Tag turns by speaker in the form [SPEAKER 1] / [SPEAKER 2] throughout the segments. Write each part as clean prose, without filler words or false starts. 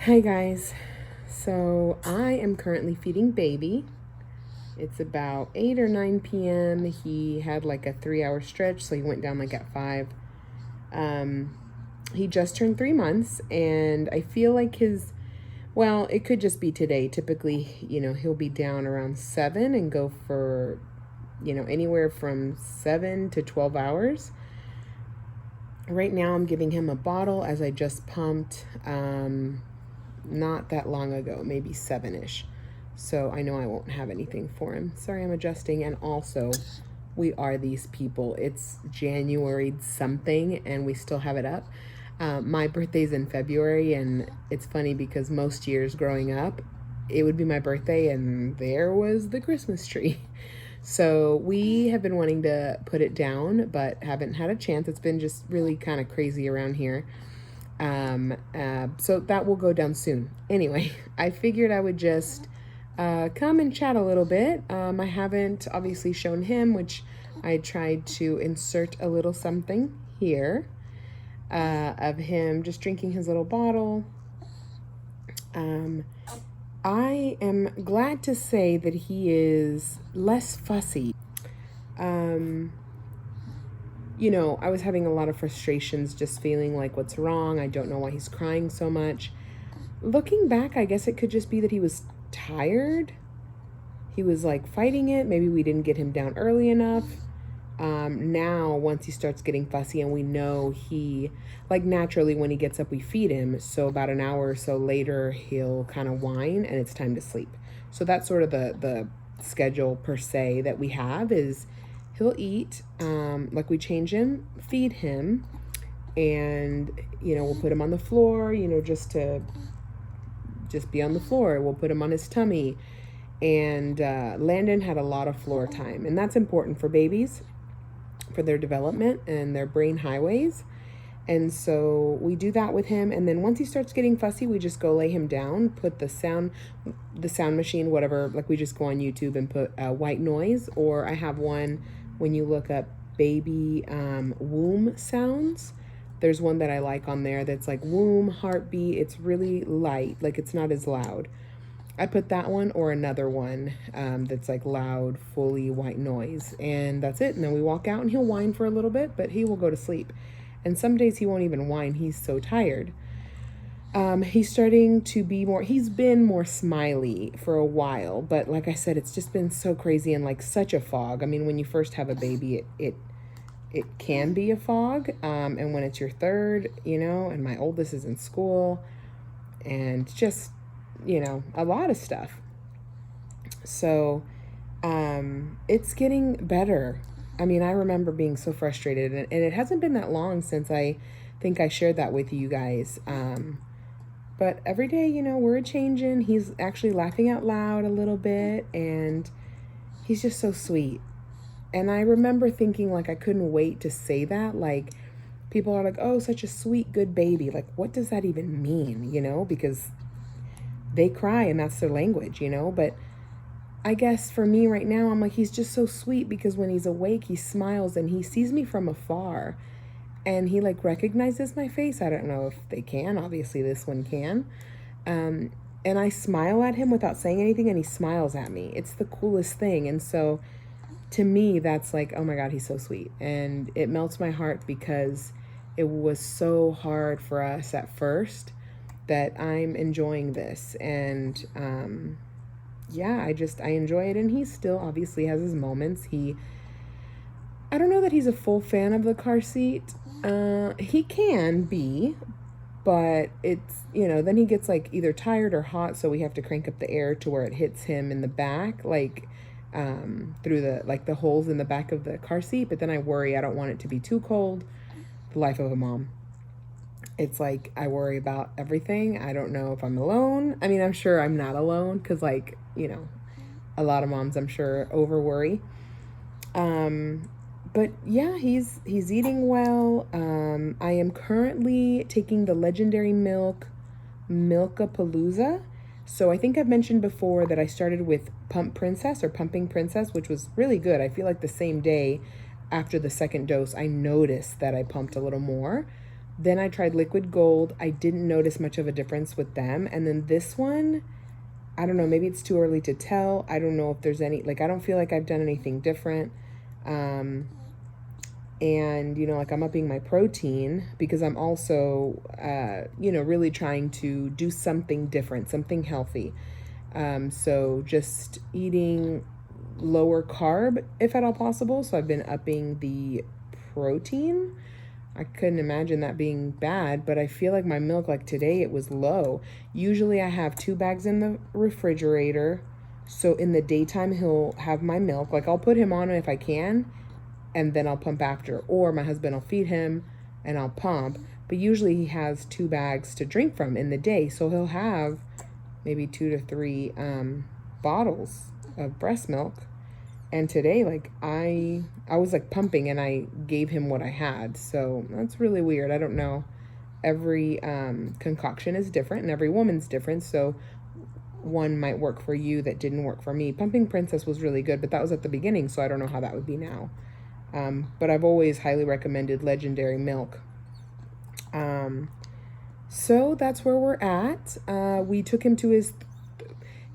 [SPEAKER 1] Hi guys. So I am currently feeding baby. It's about 8 or 9 p.m. He had like a 3-hour stretch, so he went down like at 5. Um, he just turned 3 months, and I feel like well, it could just be today. Typically, he'll be down around 7 and go for, anywhere from 7 to 12 hours. Right now, I'm giving him a bottle as I just pumped. Not that long ago, maybe 7-ish. So I know I won't have anything for him. Sorry, I'm adjusting. And also, we are these people. It's January something, and we still have it up. My birthday's in February, and it's funny because most years growing up, it would be my birthday, and there was the Christmas tree. So we have been wanting to put it down, but haven't had a chance. It's been just really kind of crazy around here. So that will go down soon. Anyway, I figured I would just come and chat a little bit. I haven't obviously shown him, which I tried to insert a little something here of him just drinking his little bottle. I am glad to say that he is less fussy. I was having a lot of frustrations, just feeling like, what's wrong? I don't know why he's crying so much. Looking back, I guess it could just be that he was tired. He was like fighting it. Maybe we didn't get him down early enough. Now, once he starts getting fussy, and we know naturally when he gets up, we feed him. So about an hour or so later, he'll kind of whine and it's time to sleep. So that's sort of the schedule per se that we have is he'll eat, we change him, feed him, and, we'll put him on the floor, just be on the floor. We'll put him on his tummy. And Landon had a lot of floor time, and that's important for babies, for their development and their brain highways. And so we do that with him. And then once he starts getting fussy, we just go lay him down, put the sound machine, whatever, we just go on YouTube and put white noise. Or I have one, when you look up baby womb sounds, there's one that I like on there that's like womb, heartbeat. It's really light, it's not as loud. I put that one or another one that's like loud, fully white noise, and that's it. And then we walk out and he'll whine for a little bit, but he will go to sleep. And some days he won't even whine. He's so tired. He's starting to be he's been more smiley for a while, but like I said, it's just been so crazy and such a fog. I mean, when you first have a baby, it can be a fog. And when it's your third, and my oldest is in school, and just, a lot of stuff. So, it's getting better. I mean, I remember being so frustrated, and it hasn't been that long since I think I shared that with you guys. But every day, we're a-changing. He's actually laughing out loud a little bit, and he's just so sweet. And I remember thinking, I couldn't wait to say that. People are like, oh, such a sweet, good baby. What does that even mean, Because they cry, and that's their language, But I guess for me right now, I'm like, he's just so sweet because when he's awake, he smiles and he sees me from afar. And he recognizes my face. I don't know if they can. Obviously, this one can. And I smile at him without saying anything, and he smiles at me. It's the coolest thing. And so to me, that's oh my God, he's so sweet. And it melts my heart because it was so hard for us at first that I'm enjoying this. And I enjoy it. And he still obviously has his moments. I don't know that he's a full fan of the car seat. He can be, but it's, then he gets either tired or hot. So we have to crank up the air to where it hits him in the back, through the holes in the back of the car seat. But then I worry, I don't want it to be too cold. The life of a mom. It's I worry about everything. I don't know if I'm alone. I mean, I'm sure I'm not alone because a lot of moms, I'm sure, over worry. But yeah, he's eating well. I am currently taking the legendary Milkapalooza. So I think I've mentioned before that I started with Pumping Princess, which was really good. I feel like the same day after the second dose, I noticed that I pumped a little more. Then I tried Liquid Gold. I didn't notice much of a difference with them. And then this one, I don't know, maybe it's too early to tell. I don't know if there's any, like, I don't feel like I've done anything different. And, you know, like I'm upping my protein because I'm also, you know, really trying to do something different, something healthy. So just eating lower carb if at all possible. So I've been upping the protein. I couldn't imagine that being bad, but I feel like my milk, like today, it was low. Usually I have 2 bags in the refrigerator. So in the daytime, he'll have my milk. Like I'll put him on if I can, and then I'll pump after. Or my husband will feed him and I'll pump. But usually he has 2 bags to drink from in the day. So he'll have maybe 2 to 3 bottles of breast milk. And today, like, I was like pumping and I gave him what I had. So that's really weird. I don't know. Every concoction is different and every woman's different. So one might work for you that didn't work for me. Pumping Princess was really good, but that was at the beginning. So I don't know how that would be now. But I've always highly recommended Legendary Milk. So that's where we're at. We took him to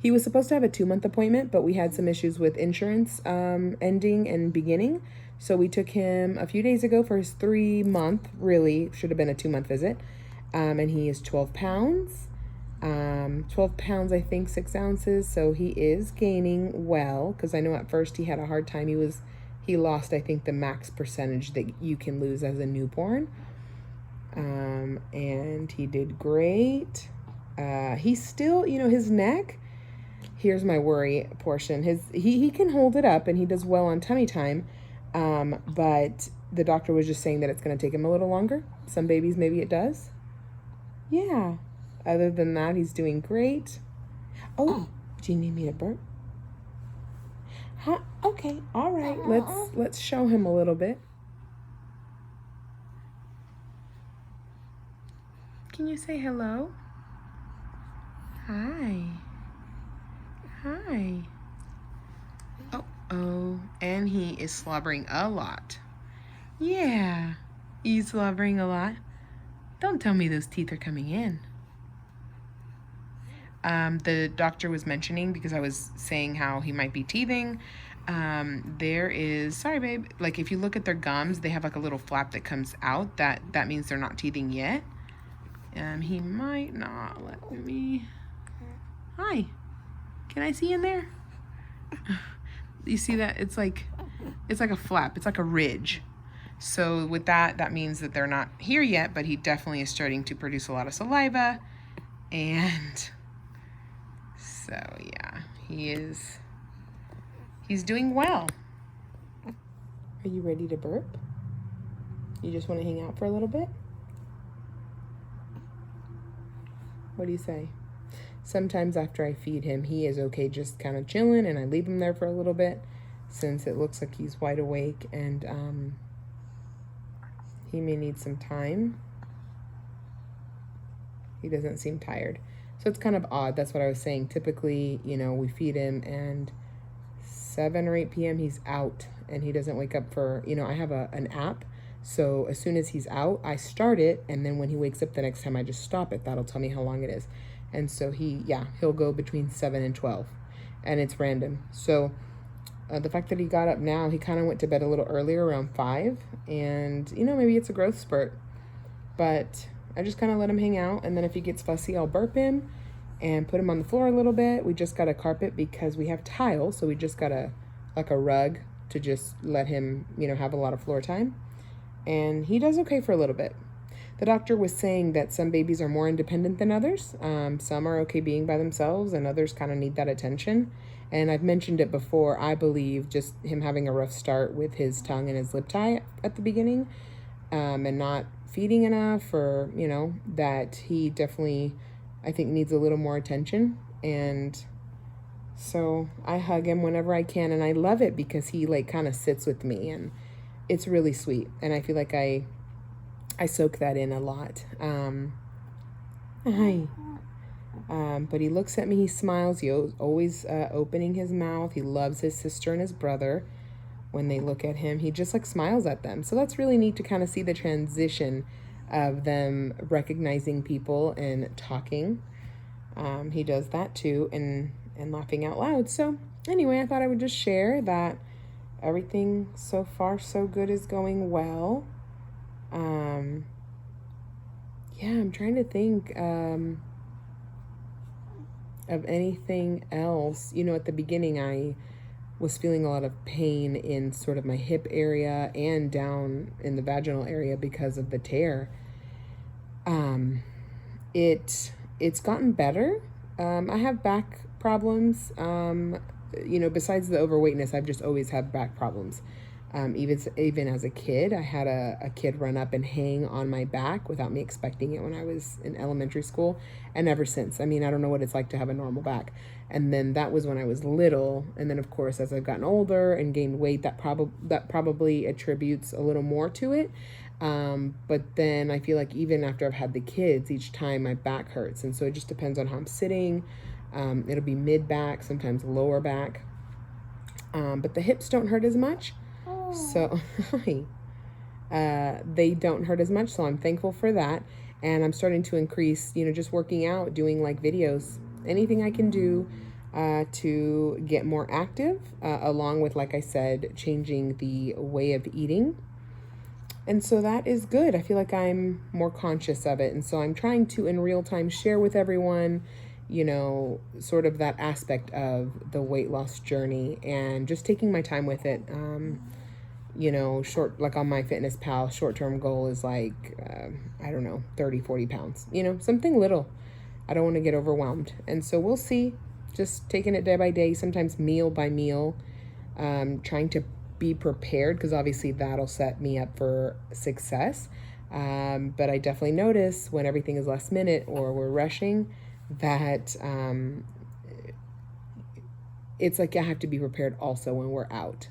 [SPEAKER 1] he was supposed to have a 2-month appointment, but we had some issues with insurance ending and beginning. So we took him a few days ago for his 3-month, really should have been a 2-month visit. And he is 12 pounds. 12 pounds, I think 6 ounces. So he is gaining well, because I know at first he had a hard time. He lost, I think, the max percentage that you can lose as a newborn. And he did great. He's still, you know, his neck, here's my worry portion. He can hold it up and he does well on tummy time. But the doctor was just saying that it's going to take him a little longer. Some babies, maybe it does. Yeah. Other than that, he's doing great. Oh, do you need me to burp? Huh? Okay. All right. Let's show him a little bit. Can you say hello? Hi. Hi. Oh, and he is slobbering a lot. Yeah, he's slobbering a lot. Don't tell me those teeth are coming in. The doctor was mentioning, because I was saying how he might be teething, there is, sorry babe, like if you look at their gums, they have like a little flap that comes out. That means they're not teething yet. He might not let me. Hi. Can I see in there? You see that? It's like a flap. It's like a ridge. So with that means that they're not here yet, but he definitely is starting to produce a lot of saliva. And so, yeah, he's doing well. Are you ready to burp? You just want to hang out for a little bit? What do you say? Sometimes after I feed him, he is okay just kind of chilling, and I leave him there for a little bit since it looks like he's wide awake, and he may need some time. He doesn't seem tired. So it's kind of odd. That's what I was saying. Typically, you know, we feed him and 7 or 8 p.m. he's out and he doesn't wake up for, you know, I have an app. So as soon as he's out, I start it. And then when he wakes up the next time, I just stop it. That'll tell me how long it is. And so he'll go between 7 and 12 and it's random. So the fact that he got up now, he kind of went to bed a little earlier, around 5. And, you know, maybe it's a growth spurt. But I just kind of let him hang out. And then if he gets fussy, I'll burp him and put him on the floor a little bit. We just got a carpet because we have tile. So we just got a rug to just let him, you know, have a lot of floor time. And he does okay for a little bit. The doctor was saying that some babies are more independent than others. Some are okay being by themselves and others kind of need that attention. And I've mentioned it before, I believe just him having a rough start with his tongue and his lip tie at the beginning, and not feeding enough, or, you know, that he definitely, I think, needs a little more attention. And so I hug him whenever I can, and I love it because he like kind of sits with me, and it's really sweet. And I feel like I soak that in a lot. Hi. But he looks at me, he smiles, he always opening his mouth. He loves his sister and his brother. When they look at him, he just like smiles at them. So that's really neat to kind of see the transition of them recognizing people and talking. He does that too, and laughing out loud. So anyway, I thought I would just share that everything so far so good is going well. Yeah, I'm trying to think of anything else. You know, at the beginning, I was feeling a lot of pain in sort of my hip area and down in the vaginal area because of the tear. It's gotten better. I have back problems. You know, besides the overweightness, I've just always had back problems. Even as a kid, I had a kid run up and hang on my back without me expecting it when I was in elementary school, and ever since. I mean, I don't know what it's like to have a normal back. And then that was when I was little, and then of course as I've gotten older and gained weight, that probably attributes a little more to it. But then I feel like even after I've had the kids, each time my back hurts, and so it just depends on how I'm sitting. It'll be mid back, sometimes lower back, but the hips don't hurt as much. So they don't hurt as much, so I'm thankful for that. And I'm starting to increase, you know, just working out, doing like videos, anything I can do to get more active, along with, like I said, changing the way of eating. And so that is good. I feel like I'm more conscious of it. And so I'm trying to, in real time, share with everyone, you know, sort of that aspect of the weight loss journey and just taking my time with it. You know, like on my Fitness Pal, short-term goal is like, I don't know, 30, 40 pounds, you know, something little. I don't want to get overwhelmed. And so we'll see, just taking it day by day, sometimes meal by meal, trying to be prepared, because obviously that'll set me up for success. But I definitely notice when everything is last minute or we're rushing that it's like I have to be prepared also when we're out.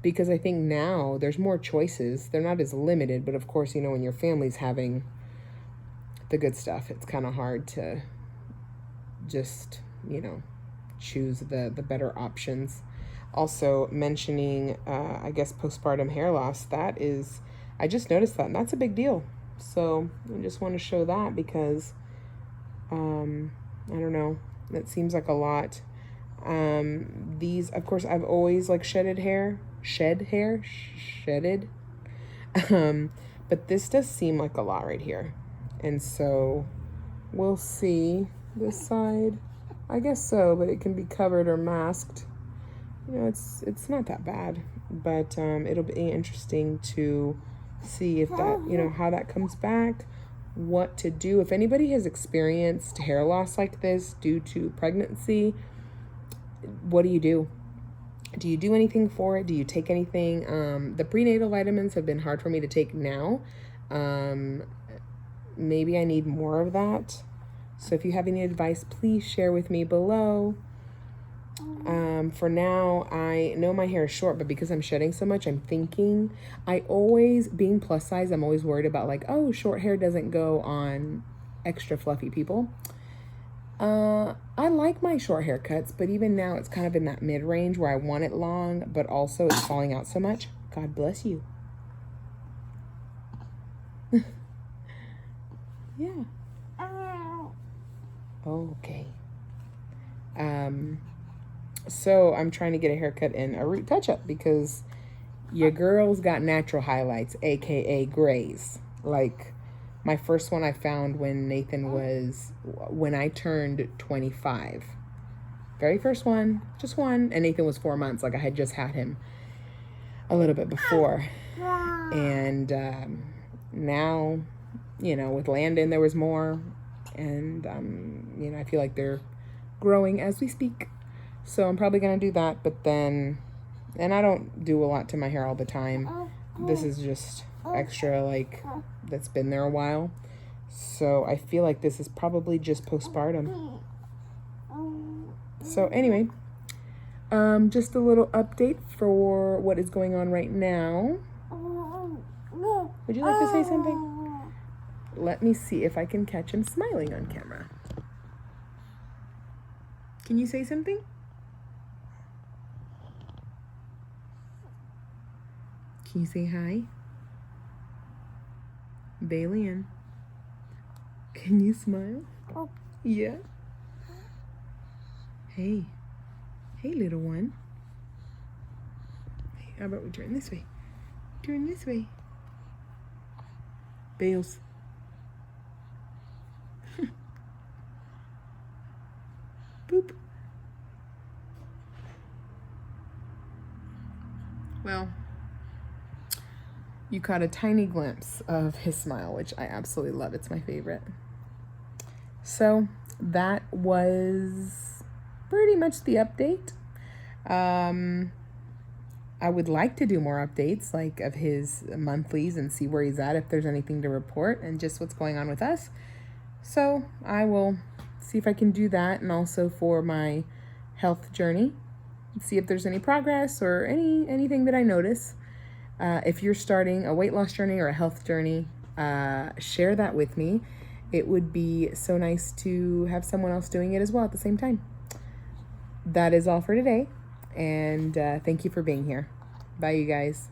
[SPEAKER 1] Because I think now there's more choices. They're not as limited, but of course, you know, when your family's having the good stuff, it's kind of hard to just, you know, choose the better options. Also mentioning, I guess, postpartum hair loss, that is, I just noticed that, and that's a big deal. So I just want to show that because, I don't know, that seems like a lot. These, of course, I've always like shedded. But this does seem like a lot right here. And so we'll see this side. I guess so, but it can be covered or masked. You know, it's not that bad, but it'll be interesting to see if that, you know, how that comes back, what to do. If anybody has experienced hair loss like this due to pregnancy, what do you do? Do you do anything for it? Do you take anything? The prenatal vitamins have been hard for me to take now. Maybe I need more of that. So if you have any advice, please share with me below. For now, I know my hair is short, but because I'm shedding so much, I'm thinking, being plus size, I'm always worried about like, oh, short hair doesn't go on extra fluffy people. I like my short haircuts, but even now it's kind of in that mid-range where I want it long, but also it's falling out so much. God bless you. Yeah. Okay. So I'm trying to get a haircut and a root touch-up because your girl's got natural highlights, aka grays. Like my first one I found when I turned 25. Very first one, just one, and Nathan was 4 months. Like I had just had him a little bit before. And now, you know, with Landon there was more, and you know, I feel like they're growing as we speak. So I'm probably gonna do that, but then, and I don't do a lot to my hair all the time. This is just extra, like, that's been there a while. So I feel like this is probably just postpartum. So anyway, just a little update for what is going on right now. Would you like to say something? Let me see if I can catch him smiling on camera. Can you say something? Can you say hi? Baylian, can you smile? Yeah. Hey. Hey, little one. Hey, how about we turn this way? Turn this way. Bales. Boop. Well, you caught a tiny glimpse of his smile, which I absolutely love. It's my favorite. So that was pretty much the update. I would like to do more updates, like of his monthlies, and see where he's at, if there's anything to report, and just what's going on with us. So I will see if I can do that, and also for my health journey, see if there's any progress or anything that I notice. If you're starting a weight loss journey or a health journey, share that with me. It would be so nice to have someone else doing it as well at the same time. That is all for today, and thank you for being here. Bye, you guys.